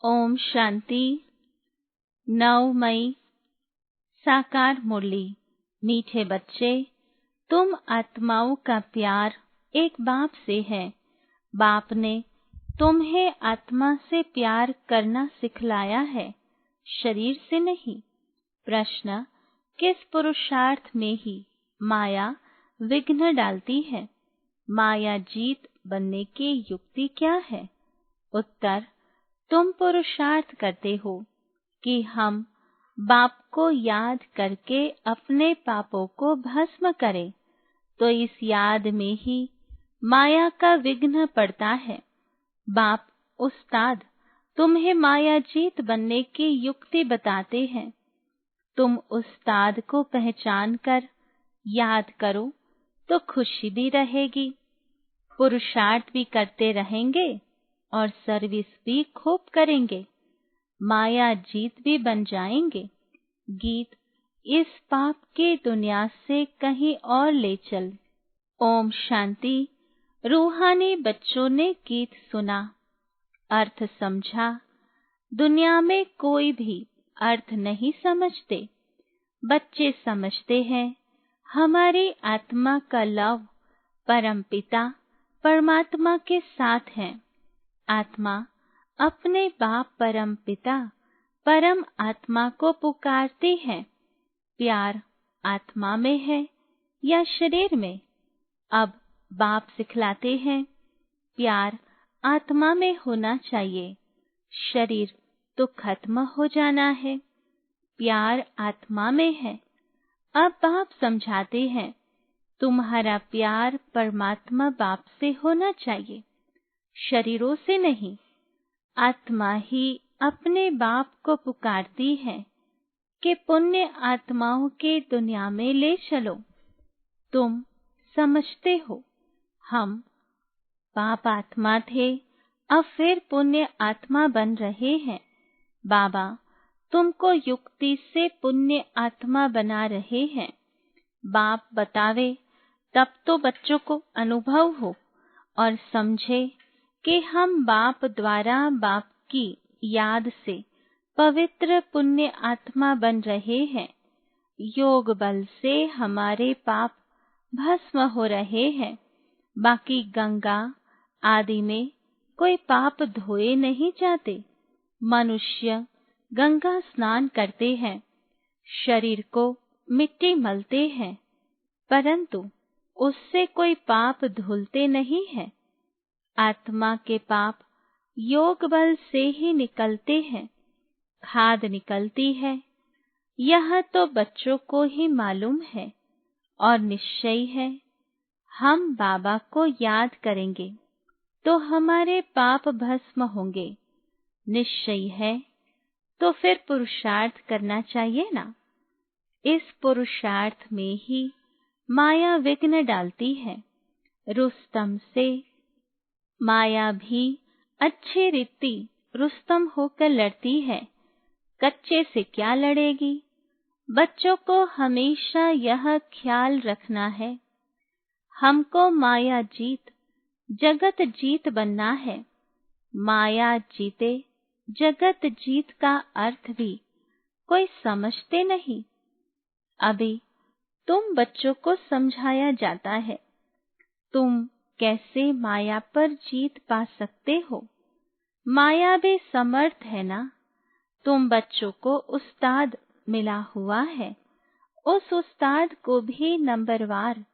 ओम शांति। 9 मई साकार मुरली। मीठे बच्चे, तुम आत्माओं का प्यार एक बाप से है। बाप ने तुम्हें आत्मा से प्यार करना सिखलाया है, शरीर से नहीं। प्रश्न, किस पुरुषार्थ में ही माया विघ्न डालती है? माया जीत बनने की युक्ति क्या है? उत्तर, तुम पुरुषार्थ करते हो कि हम बाप को याद करके अपने पापों को भस्म करें, तो इस याद में ही माया का विघ्न पड़ता है। बाप उस्ताद तुम्हें माया जीत बनने की युक्ति बताते हैं। तुम उस्ताद को पहचान कर याद करो तो खुशी भी रहेगी, पुरुषार्थ भी करते रहेंगे और सर्विस भी खूब करेंगे, माया जीत भी बन जाएंगे। गीत, इस पाप की दुनिया से कहीं और ले चल। ओम शांति। रूहानी बच्चों ने गीत सुना, अर्थ समझा। दुनिया में कोई भी अर्थ नहीं समझते। बच्चे समझते हैं हमारी आत्मा का लव परमपिता परमात्मा के साथ है। आत्मा अपने बाप परम पिता परम आत्मा को पुकारती है। प्यार आत्मा में है या शरीर में? अब बाप सिखलाते हैं प्यार आत्मा में होना चाहिए, शरीर तो खत्म हो जाना है। प्यार आत्मा में है। अब बाप समझाते हैं तुम्हारा प्यार परमात्मा बाप से होना चाहिए, शरीरों से नहीं। आत्मा ही अपने बाप को पुकारती है कि पुण्य आत्माओं के दुनिया में ले चलो। तुम समझते हो हम पाप आत्मा थे, अब फिर पुण्य आत्मा बन रहे हैं। बाबा तुमको युक्ति से पुण्य आत्मा बना रहे हैं। बाप बतावे तब तो बच्चों को अनुभव हो और समझे कि हम बाप द्वारा बाप की याद से पवित्र पुण्य आत्मा बन रहे हैं। योग बल से हमारे पाप भस्म हो रहे हैं। बाकी गंगा आदि में कोई पाप धोए नहीं जाते। मनुष्य गंगा स्नान करते हैं, शरीर को मिट्टी मलते हैं, परंतु उससे कोई पाप धुलते नहीं है। आत्मा के पाप योग बल से ही निकलते हैं, खाद निकलती है। यह तो बच्चों को ही मालूम है और निश्चय है हम बाबा को याद करेंगे तो हमारे पाप भस्म होंगे। निश्चय है तो फिर पुरुषार्थ करना चाहिए ना। इस पुरुषार्थ में ही माया विघ्न डालती है। रुस्तम से माया भी अच्छी रीति रुस्तम होकर लड़ती है, कच्चे से क्या लड़ेगी। बच्चों को हमेशा यह ख्याल रखना है हमको माया जीत जगत जीत बनना है। माया जीते जगत जीत का अर्थ भी कोई समझते नहीं। अभी तुम बच्चों को समझाया जाता है तुम कैसे माया पर जीत पा सकते हो। माया भी समर्थ है ना। तुम बच्चों को उस्ताद मिला हुआ है, उस उस्ताद को भी नंबरवार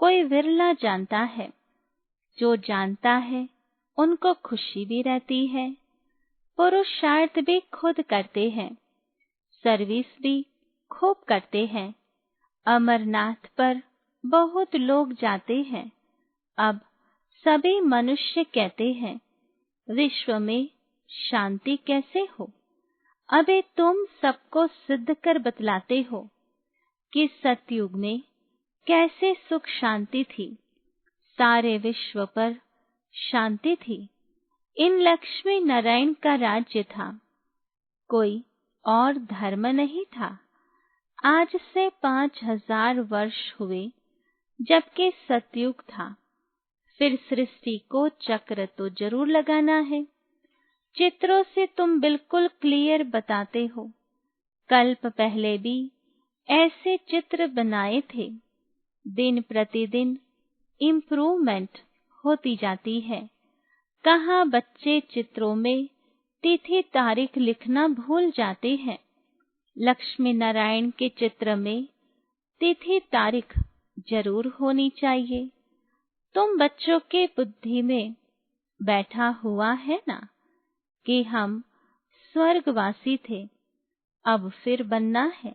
कोई विरला जानता है। जो जानता है उनको खुशी भी रहती है। पुरुषार्थ भी खुद करते हैं, सर्विस भी खूब करते हैं। अमरनाथ पर बहुत लोग जाते हैं। अब सभी मनुष्य कहते हैं विश्व में शांति कैसे हो। अभी तुम सबको सिद्ध कर बतलाते हो कि सतयुग में कैसे सुख शांति थी, सारे विश्व पर शांति थी। इन लक्ष्मी नारायण का राज्य था, कोई और धर्म नहीं था। आज से 5000 वर्ष हुए जबकि सतयुग था। फिर सृष्टि को चक्र तो जरूर लगाना है। चित्रों से तुम बिल्कुल क्लियर बताते हो। कल्प पहले भी ऐसे चित्र बनाए थे। दिन प्रतिदिन इम्प्रूवमेंट होती जाती है। कहाँ बच्चे चित्रों में तिथि तारीख लिखना भूल जाते हैं। लक्ष्मी नारायण के चित्र में तिथि तारीख जरूर होनी चाहिए। तुम बच्चों के बुद्धि में बैठा हुआ है ना कि हम स्वर्गवासी थे, अब फिर बनना है।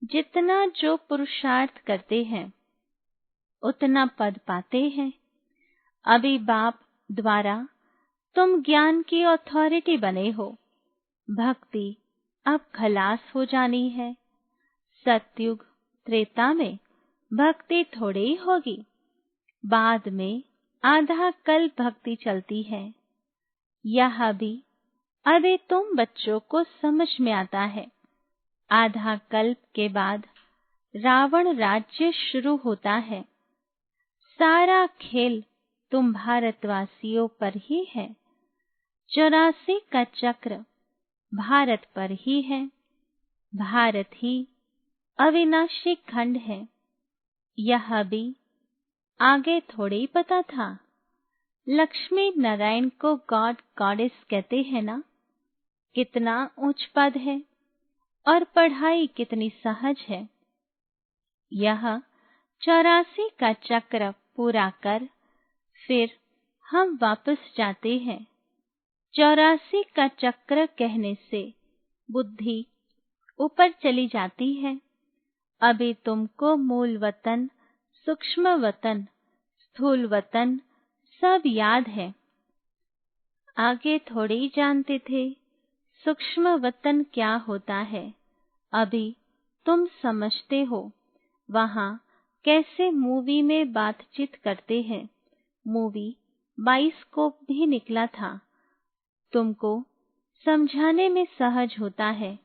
जितना जो पुरुषार्थ करते हैं उतना पद पाते हैं। अभी बाप द्वारा तुम ज्ञान की अथॉरिटी बने हो। भक्ति अब खलास हो जानी है। सतयुग त्रेता में भक्ति थोड़ी ही होगी, बाद में आधा कल्प भक्ति चलती है। यह भी अभी तुम बच्चों को समझ में आता है। आधा कल्प के बाद रावण राज्य शुरू होता है। सारा खेल तुम भारतवासियों पर ही है। 84 का चक्र भारत पर ही है। भारत ही अविनाशी खंड है। यह भी आगे थोड़ी पता था। लक्ष्मी नारायण को गॉड गॉडेस कहते हैं ना। कितना उच्च पद है और पढ़ाई कितनी सहज है। यह 84 का चक्र पूरा कर फिर हम वापस जाते हैं। 84 का चक्र कहने से बुद्धि ऊपर चली जाती है। अभी तुमको मूल वतन, सूक्ष्म वतन, स्थूल वतन सब याद है। आगे थोड़ी जानते थे सूक्ष्म वतन क्या होता है। अभी तुम समझते हो। वहाँ कैसे मूवी में बातचीत करते हैं। मूवी बाइस्कोप भी निकला था। तुमको समझाने में सहज होता है।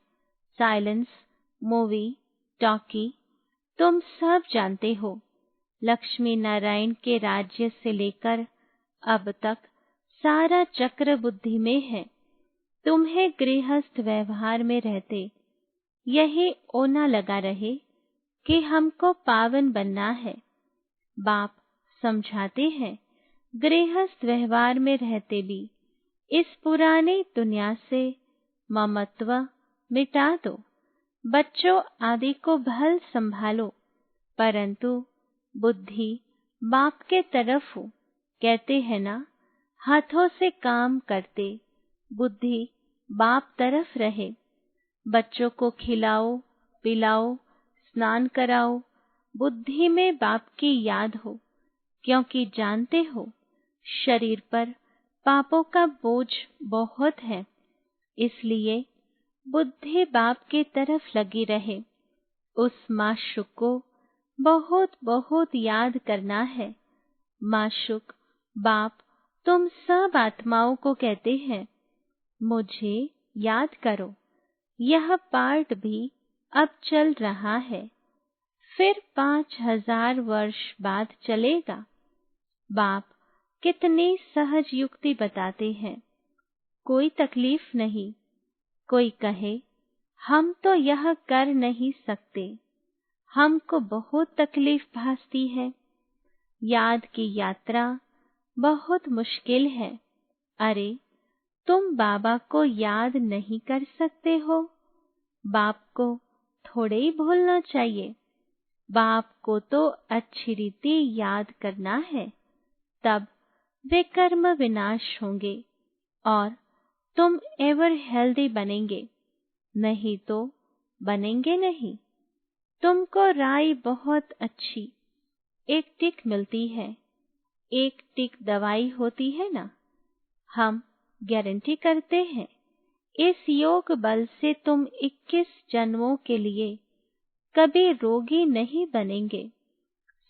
साइलेंस, मूवी, टॉकी तुम सब जानते हो। लक्ष्मी नारायण के राज्य से लेकर अब तक सारा चक्र बुद्धि में है। तुम्हें गृहस्थ व्यवहार में रहते यही ओना लगा रहे कि हमको पावन बनना है। बाप समझाते हैं गृहस्थ व्यवहार में रहते भी इस पुरानी दुनिया से ममत्व मिटा दो। बच्चों आदि को भल संभालो, परंतु बुद्धि बाप के तरफ हो। कहते हैं ना, हाथों से काम करते बुद्धि बाप तरफ रहे। बच्चों को खिलाओ पिलाओ, स्नान कराओ, बुद्धि में बाप की याद हो, क्योंकि जानते हो शरीर पर पापों का बोझ बहुत है। इसलिए बुद्धि बाप की तरफ लगी रहे। उस माशुक को बहुत बहुत याद करना है। माशुक बाप तुम सब आत्माओं को कहते हैं, मुझे याद करो। यह पार्ट भी अब चल रहा है, फिर 5000 वर्ष बाद चलेगा। बाप कितनी सहज युक्ति बताते हैं। कोई तकलीफ नहीं। कोई कहे हम तो यह कर नहीं सकते, हमको बहुत तकलीफ भासती है। याद की यात्रा बहुत मुश्किल है। अरे तुम बाबा को याद नहीं कर सकते हो। बाप को थोड़े ही भूलना चाहिए। बाप को तो अच्छी रीति याद करना है, तब वे कर्म विनाश होंगे और तुम एवर हेल्दी बनेंगे। नहीं तो बनेंगे नहीं। तुमको राय बहुत अच्छी एक टिक मिलती है। एक टिक दवाई होती है ना। हम गारंटी करते हैं इस योग बल से तुम 21 जन्मों के लिए कभी रोगी नहीं बनेंगे।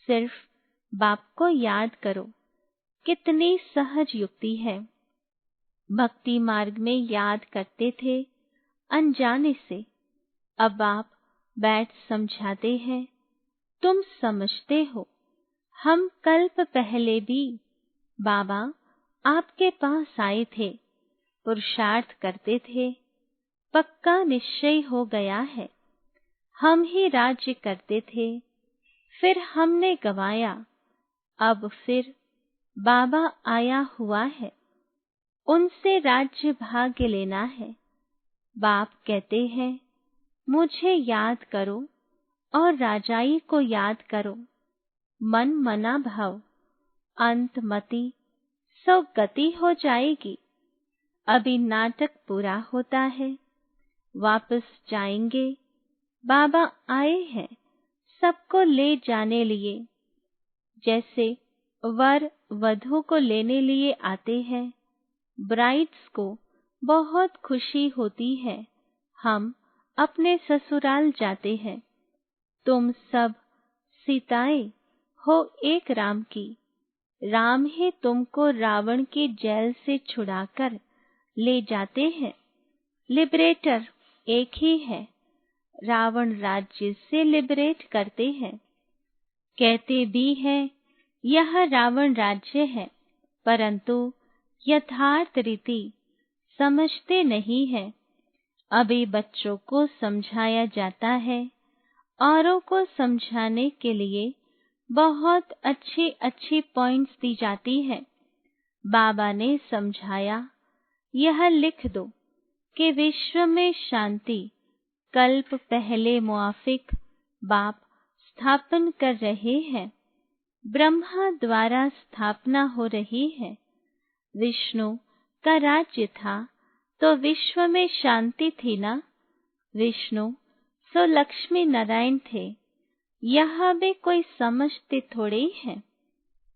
सिर्फ बाप को याद करो। कितनी सहज युक्ति है। भक्ति मार्ग में याद करते थे अनजाने से। अब आप बैठ समझाते हैं, तुम समझते हो। हम कल्प पहले भी बाबा आपके पास आए थे। पुरुषार्थ करते थे, पक्का निश्चय हो गया है। हम ही राज्य करते थे, फिर हमने गवाया, अब फिर बाबा आया हुआ है, उनसे राज्य भाग्य लेना है। बाप कहते हैं, मुझे याद करो और राजाई को याद करो। मन मना भव, अंत मति सो गति हो जाएगी। अभी नाटक पूरा होता है, वापस जाएंगे। बाबा आए हैं सबको ले जाने लिए। जैसे वर वधू को लेने लिए आते हैं, ब्राइड्स को बहुत खुशी होती है, हम अपने ससुराल जाते हैं। तुम सब सीताएं हो एक राम की, राम ही तुमको रावण की जेल से छुड़ाकर ले जाते हैं। लिबरेटर एक ही है, रावण राज्य से लिबरेट करते हैं। कहते भी हैं यह रावण राज्य है, परंतु यथार्थ रीति समझते नहीं है। अभी बच्चों को समझाया जाता है, औरों को समझाने के लिए बहुत अच्छी अच्छी पॉइंट्स दी जाती है। बाबा ने समझाया, यह लिख दो कि विश्व में शांति कल्प पहले मुआफिक बाप स्थापन कर रहे हैं। ब्रह्मा द्वारा स्थापना हो रही है। विष्णु का राज्य था तो विश्व में शांति थी ना। विष्णु सो लक्ष्मी नारायण थे, यह भी कोई समझते थोड़े हैं।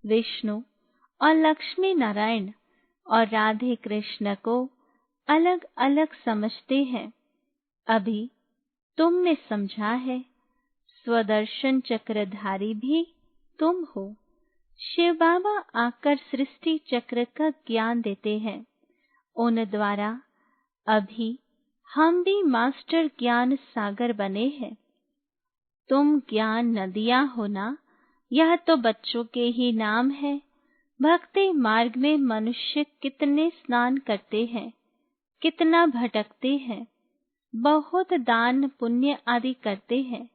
विष्णु और लक्ष्मी नारायण और राधे कृष्ण को अलग अलग समझते हैं। अभी तुमने समझा है, स्वदर्शन चक्रधारी भी तुम हो। शिव बाबा आकर सृष्टि चक्र का ज्ञान देते हैं, उन द्वारा अभी हम भी मास्टर ज्ञान सागर बने हैं। तुम ज्ञान नदियां हो ना, यह तो बच्चों के ही नाम है। भक्ति मार्ग में मनुष्य कितने स्नान करते हैं, कितना भटकते हैं, बहुत दान पुण्य आदि करते हैं।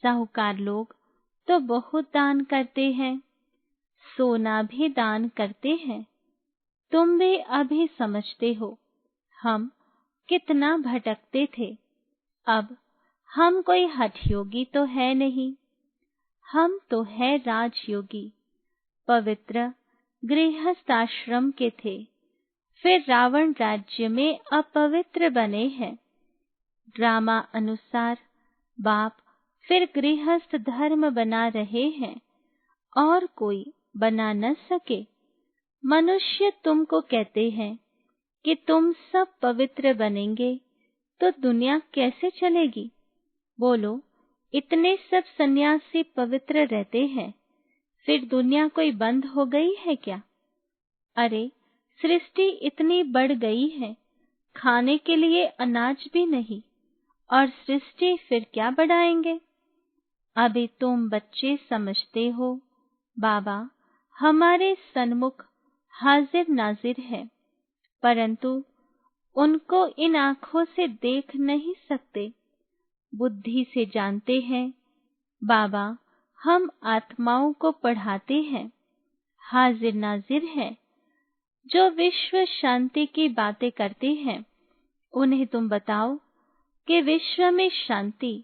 साहूकार लोग तो बहुत दान करते हैं, सोना भी दान करते हैं। तुम भी अभी समझते हो हम कितना भटकते थे। अब हम कोई हठयोगी तो है नहीं, हम तो है राजयोगी। पवित्र गृहस्थाश्रम के थे, फिर रावण राज्य में अपवित्र बने हैं। ड्रामा अनुसार बाप फिर गृहस्थ धर्म बना रहे हैं और कोई बना न सके। मनुष्य तुमको कहते हैं कि तुम सब पवित्र बनेंगे तो दुनिया कैसे चलेगी। बोलो, इतने सब सन्यासी पवित्र रहते हैं, फिर दुनिया कोई बंद हो गई है क्या? अरे सृष्टि इतनी बढ़ गई है, खाने के लिए अनाज भी नहीं, और सृष्टि फिर क्या बढ़ाएंगे। अभी तुम बच्चे समझते हो, बाबा हमारे सन्मुख हाजिर नाजिर है, परंतु उनको इन आँखों से देख नहीं सकते। बुद्धि से जानते हैं, बाबा हम आत्माओं को पढ़ाते हैं, हाजिर नाजिर है। जो विश्व शांति की बातें करते हैं, उन्हें तुम बताओ कि विश्व में शांति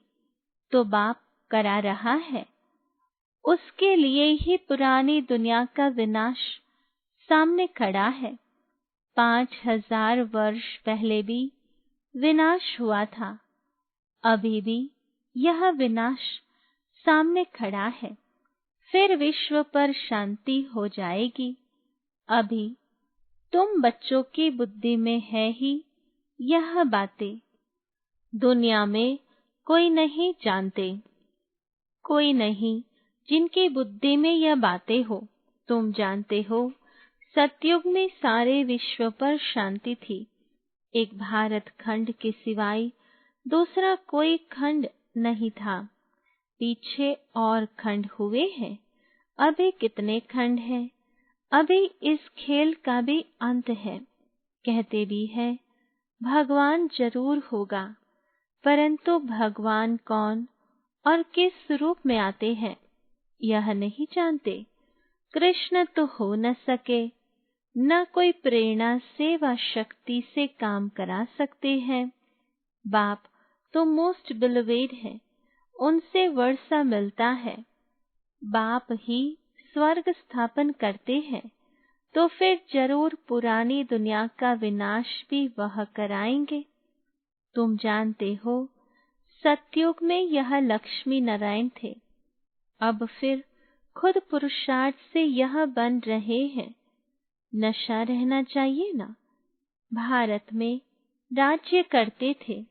तो बाप करा रहा है। उसके लिए ही पुरानी दुनिया का विनाश सामने खड़ा है। 5000 वर्ष पहले भी विनाश हुआ था, अभी भी यह विनाश सामने खड़ा है। फिर विश्व पर शांति हो जाएगी। अभी तुम बच्चों की बुद्धि में है ही यह बातें, दुनिया में कोई नहीं जानते, कोई नहीं जिनकी बुद्धि में यह बातें हो। तुम जानते हो, सतयुग में सारे विश्व पर शांति थी। एक भारत खंड के सिवाय दूसरा कोई खंड नहीं था। पीछे और खंड हुए हैं, अभी कितने खंड हैं। अभी इस खेल का भी अंत है। कहते भी है भगवान जरूर होगा, परंतु भगवान कौन और किस रूप में आते हैं यह नहीं जानते। कृष्ण तो हो न सके, न कोई प्रेरणा से व शक्ति से काम करा सकते हैं। बाप तो मोस्ट बिलीवेड है, उनसे वर्षा मिलता है। बाप ही स्वर्ग स्थापन करते हैं, तो फिर जरूर पुरानी दुनिया का विनाश भी वह कराएंगे। तुम जानते हो सतयुग में यह लक्ष्मी नारायण थे, अब फिर खुद पुरुषार्थ से यह बन रहे हैं। नशा रहना चाहिए ना। भारत में राज्य करते थे,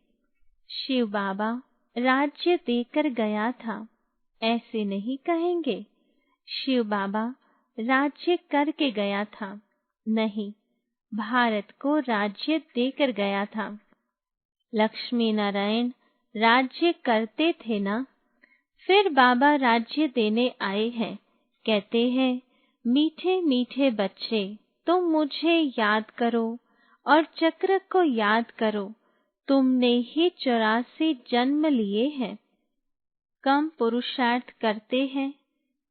शिव बाबा राज्य देकर गया था, ऐसे नहीं कहेंगे शिव बाबा राज्य करके गया था। नहीं, भारत को राज्य देकर गया था। लक्ष्मी नारायण राज्य करते थे ना, फिर बाबा राज्य देने आए हैं। कहते हैं मीठे मीठे बच्चे तुम मुझे याद करो और चक्र को याद करो, तुमने ही 84 जन्म लिए हैं। कम पुरुषार्थ करते हैं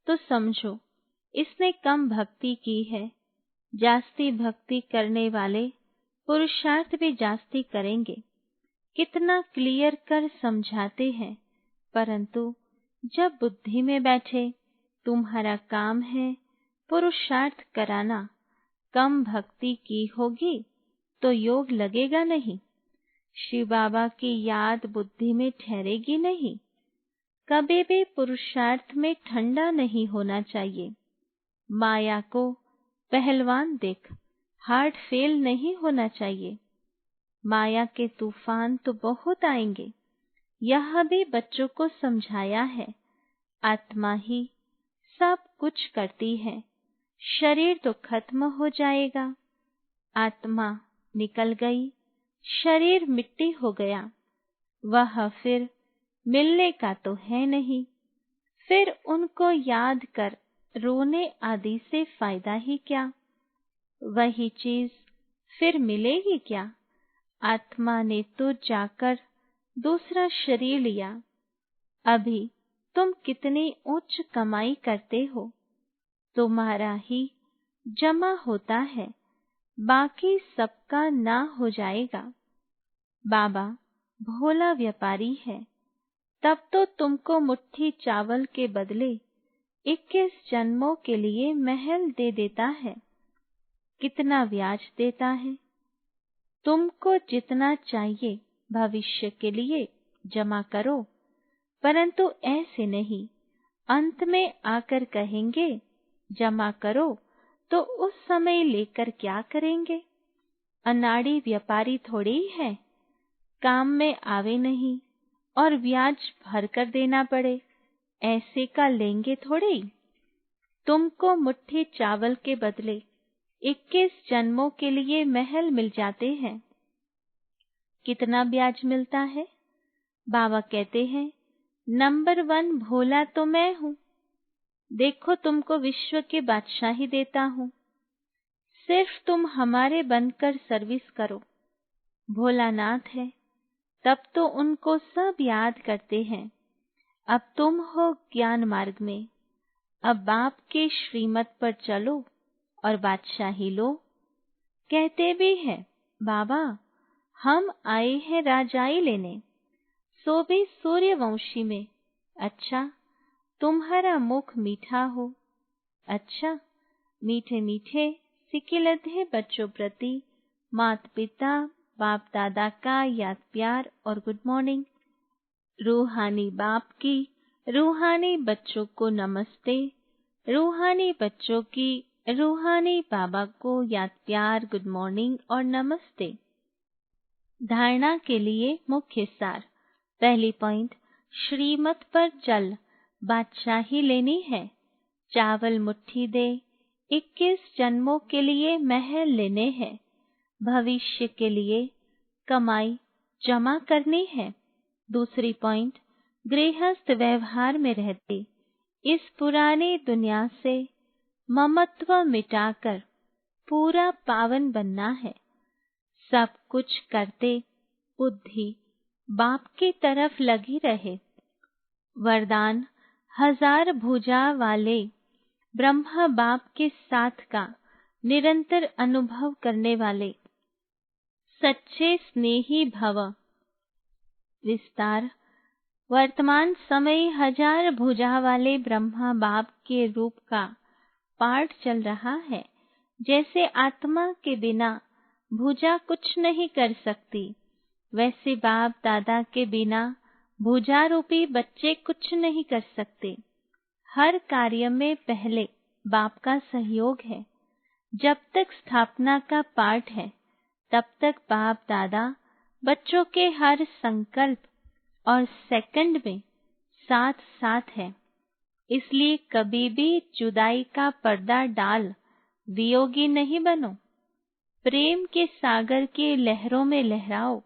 तो समझो इसने कम भक्ति की है। जास्ती भक्ति करने वाले पुरुषार्थ भी जास्ती करेंगे। कितना क्लियर कर समझाते हैं, परंतु जब बुद्धि में बैठे तुम्हारा काम है पुरुषार्थ कराना, कम भक्ति की होगी तो योग लगेगा नहीं। शिव बाबा की याद बुद्धि में ठहरेगी नहीं। कभी भी पुरुषार्थ में ठंडा नहीं होना चाहिए। माया को पहलवान देख, हार्ट फेल नहीं होना चाहिए। माया के तूफान तो बहुत आएंगे, यह भी बच्चों को समझाया है। आत्मा ही सब कुछ करती है, शरीर तो खत्म हो जाएगा। आत्मा निकल गई, शरीर मिट्टी हो गया, वह फिर मिलने का तो है नहीं। फिर उनको याद कर रोने आदि से फायदा ही क्या। वही चीज फिर मिलेगी क्या। आत्मा ने तो जाकर दूसरा शरीर लिया। अभी तुम कितनी उच्च कमाई करते हो, तुम्हारा ही जमा होता है, बाकी सबका ना हो जाएगा। बाबा भोला व्यापारी है, तब तो तुमको मुट्ठी चावल के बदले 21 जन्मों के लिए महल दे देता है। कितना ब्याज देता है। तुमको जितना चाहिए भविष्य के लिए जमा करो, परंतु ऐसे नहीं अंत में आकर कहेंगे जमा करो, तो उस समय लेकर क्या करेंगे। अनाड़ी व्यापारी थोड़ी है, काम में आवे नहीं और ब्याज भर कर देना पड़े, ऐसे का लेंगे थोड़े ही। तुमको मुट्ठी चावल के बदले 21 जन्मों के लिए महल मिल जाते हैं। कितना ब्याज मिलता है। बाबा कहते हैं नंबर 1 भोला तो मैं हूँ। देखो तुमको विश्व के बादशाही देता हूँ, सिर्फ तुम हमारे बनकर सर्विस करो। भोलानाथ है, तब तो उनको सब याद करते हैं। अब तुम हो ज्ञान मार्ग में, अब बाप के श्रीमत पर चलो और बादशाही लो। कहते भी हैं बाबा हम आए हैं राजाई लेने, सो भी सूर्यवंशी में। अच्छा तुम्हारा मुख मीठा हो। अच्छा मीठे मीठे सिकिलधे बच्चों प्रति माता पिता बाप दादा का याद प्यार और गुड मॉर्निंग। रूहानी बाप की रूहानी बच्चों को नमस्ते। रूहानी बच्चों की रूहानी बाबा को याद प्यार गुड मॉर्निंग और नमस्ते। धारणा के लिए मुख्य सार। पहली पॉइंट, श्रीमत पर चल, बादशाही लेनी है। चावल मुट्ठी दे, 21 जन्मों के लिए महल लेने हैं। भविष्य के लिए कमाई जमा करनी है। दूसरी पॉइंट, गृहस्थ व्यवहार में रहते इस पुरानी दुनिया से ममत्व मिटाकर पूरा पावन बनना है। सब कुछ करते बुद्धि बाप की तरफ लगी रहे। वरदान 1000 भुजा वाले ब्रह्मा बाप के साथ का निरंतर अनुभव करने वाले सच्चे स्नेही भव। विस्तार। वर्तमान समय 1000 भुजा वाले ब्रह्मा बाप के रूप का पाठ चल रहा है। जैसे आत्मा के बिना भुजा कुछ नहीं कर सकती, वैसे बाप दादा के बिना भुजा रूपी बच्चे कुछ नहीं कर सकते। हर कार्य में पहले बाप का सहयोग है। जब तक स्थापना का पाठ है तब तक बाप दादा बच्चों के हर संकल्प और सेकंड में साथ साथ है। इसलिए कभी भी जुदाई का पर्दा डाल वियोगी नहीं बनो। प्रेम के सागर की लहरों में लहराओ,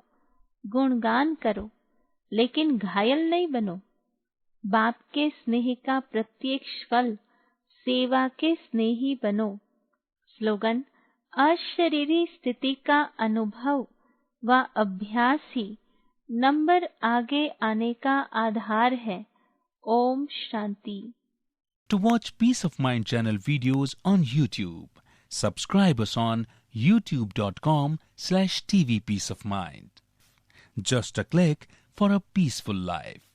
गुणगान करो, लेकिन घायल नहीं बनो। बाप के स्नेह का प्रत्यक्ष फल सेवा के स्नेही बनो। स्लोगन। अशरीरी स्थिति का अनुभव व अभ्यास ही नंबर आगे आने का आधार है। Om Shanti. To watch Peace of Mind channel videos on YouTube, subscribe us on youtube.com/tvpeaceofmind. Just a click for a peaceful life.